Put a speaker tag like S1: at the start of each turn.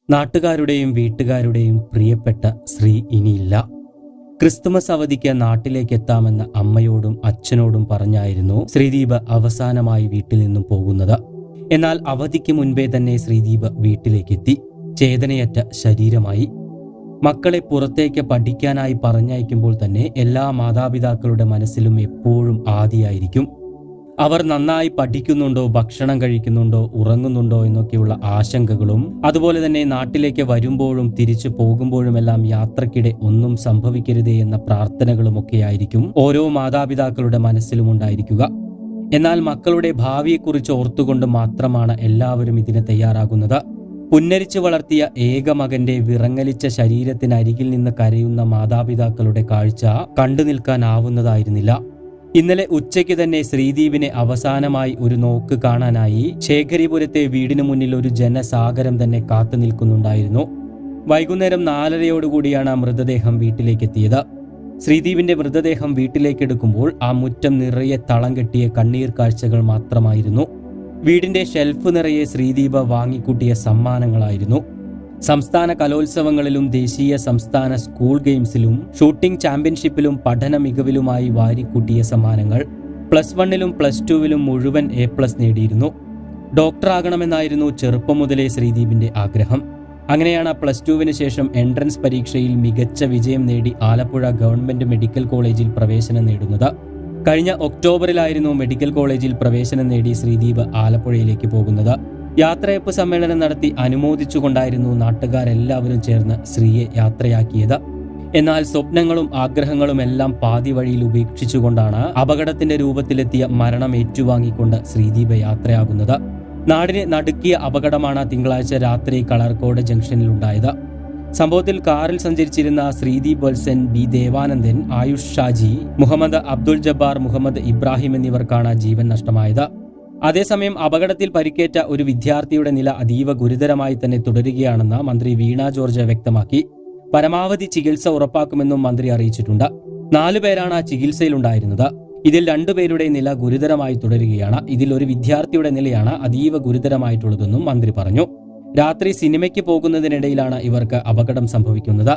S1: നാട്ടുകാരുടെയും വീട്ടുകാരുടെയും പ്രിയപ്പെട്ട ശ്രീ ഇനിയില്ല. ക്രിസ്തുമസ് അവധിക്ക് നാട്ടിലേക്ക് എത്താമെന്ന് അമ്മയോടും അച്ഛനോടും പറഞ്ഞായിരുന്നു ശ്രീദീപ് അവസാനമായി വീട്ടിൽ നിന്നും പോകുന്നത്. എന്നാൽ അവധിക്ക് മുൻപേ തന്നെ ശ്രീദീപ് വീട്ടിലേക്കെത്തി. ചേതനയറ്റ ശരീരമായി. മക്കളെ പുറത്തേക്ക് പഠിക്കാനായി പറഞ്ഞയക്കുമ്പോൾ തന്നെ എല്ലാ മാതാപിതാക്കളുടെ മനസ്സിലും എപ്പോഴും ആദിയായിരിക്കും. അവർ നന്നായി പഠിക്കുന്നുണ്ടോ, ഭക്ഷണം കഴിക്കുന്നുണ്ടോ, ഉറങ്ങുന്നുണ്ടോ എന്നൊക്കെയുള്ള ആശങ്കകളും, അതുപോലെ തന്നെ നാട്ടിലേക്ക് വരുമ്പോഴും തിരിച്ചു പോകുമ്പോഴുമെല്ലാം യാത്രക്കിടെ ഒന്നും സംഭവിക്കരുതേ എന്ന പ്രാർത്ഥനകളുമൊക്കെയായിരിക്കും ഓരോ മാതാപിതാക്കളുടെ മനസ്സിലും ഉണ്ടായിരിക്കുക. എന്നാൽ മക്കളുടെ ഭാവിയെക്കുറിച്ച് ഓർത്തുകൊണ്ട് മാത്രമാണ് എല്ലാവരും ഇതിന് തയ്യാറാകുന്നത്. പുന്നരിച്ചു വളർത്തിയ ഏക മകന്റെ വിറങ്ങലിച്ച ശരീരത്തിനരികിൽ നിന്ന് കരയുന്ന മാതാപിതാക്കളുടെ കാഴ്ച കണ്ടു നിൽക്കാനാവുന്നതായിരുന്നില്ല. ഇന്നലെ ഉച്ചയ്ക്ക് തന്നെ ശ്രീദീപിനെ അവസാനമായി ഒരു നോക്ക് കാണാനായി ശേഖരിപുരത്തെ വീടിനു മുന്നിൽ ഒരു ജനസാഗരം തന്നെ കാത്തു നിൽക്കുന്നുണ്ടായിരുന്നു. വൈകുന്നേരം 4:30 മൃതദേഹം വീട്ടിലേക്കെത്തിയത്. ശ്രീദീപിന്റെ മൃതദേഹം വീട്ടിലേക്കെടുക്കുമ്പോൾ ആ മുറ്റം നിറയെ തളം കെട്ടിയ കണ്ണീർ കാഴ്ചകൾ മാത്രമായിരുന്നു. വീടിന്റെ ഷെൽഫ് നിറയെ ശ്രീദീപ് വാങ്ങിക്കൂട്ടിയ സമ്മാനങ്ങളായിരുന്നു. സംസ്ഥാന കലോത്സവങ്ങളിലും ദേശീയ സംസ്ഥാന സ്കൂൾ ഗെയിംസിലും ഷൂട്ടിംഗ് ചാമ്പ്യൻഷിപ്പിലും പഠന മികവിലുമായി വാരിക്കൂട്ടിയ സമ്മാനങ്ങൾ. +1 +2 മുഴുവൻ A+ നേടിയിരുന്നു. ഡോക്ടറാകണമെന്നായിരുന്നു ചെറുപ്പം മുതലേ ശ്രീദീപിന്റെ ആഗ്രഹം. അങ്ങനെയാണ് +2 ശേഷം എൻട്രൻസ് പരീക്ഷയിൽ മികച്ച വിജയം നേടി ആലപ്പുഴ ഗവൺമെന്റ് മെഡിക്കൽ കോളേജിൽ പ്രവേശനം നേടുന്നത്. കഴിഞ്ഞ ഒക്ടോബറിലായിരുന്നു മെഡിക്കൽ കോളേജിൽ പ്രവേശനം നേടി ശ്രീദീപ് ആലപ്പുഴയിലേക്ക് പോകുന്നത്. യാത്രയപ്പ് സമ്മേളനം നടത്തി അനുമോദിച്ചുകൊണ്ടായിരുന്നു നാട്ടുകാരെല്ലാവരും ചേർന്ന് ശ്രീയെ യാത്രയാക്കിയത്. എന്നാൽ സ്വപ്നങ്ങളും ആഗ്രഹങ്ങളും എല്ലാം പാതി വഴിയിൽ ഉപേക്ഷിച്ചുകൊണ്ടാണ് അപകടത്തിന്റെ രൂപത്തിലെത്തിയ മരണം ഏറ്റുവാങ്ങിക്കൊണ്ട് ശ്രീദീപ് യാത്രയാകുന്നത്. നാടിനെ നടുക്കിയ അപകടമാണ് തിങ്കളാഴ്ച രാത്രി കളർക്കോട് ജംഗ്ഷനിലുണ്ടായത്. സംഭവത്തിൽ കാറിൽ സഞ്ചരിച്ചിരുന്ന ശ്രീദീപ് വത്സൻ, ബി ദേവാനന്ദൻ, ആയുഷ് ഷാജി, മുഹമ്മദ് അബ്ദുൾ ജബ്ബാർ, മുഹമ്മദ് ഇബ്രാഹിം എന്നിവർക്കാണ് ജീവൻ നഷ്ടമായത്. അതേസമയം അപകടത്തിൽ പരിക്കേറ്റ ഒരു വിദ്യാർത്ഥിയുടെ നില അതീവ ഗുരുതരമായി തന്നെ തുടരുകയാണെന്ന് മന്ത്രി വീണ ജോർജ് വ്യക്തമാക്കി. പരമാവധി ചികിത്സ ഉറപ്പാക്കുമെന്നും മന്ത്രി അറിയിച്ചിട്ടുണ്ട്. 4 പേരാണ് ചികിത്സയിലുണ്ടായിരുന്നത്. ഇതിൽ 2 പേരുടെ നില ഗുരുതരമായി തുടരുകയാണ്. ഇതിൽ ഒരു വിദ്യാർത്ഥിയുടെ നിലയാണ് അതീവ ഗുരുതരമായിട്ടുള്ളതെന്നും മന്ത്രി പറഞ്ഞു. രാത്രി സിനിമയ്ക്ക് പോകുന്നതിനിടയിലാണ് ഇവർക്ക് അപകടം സംഭവിക്കുന്നത്.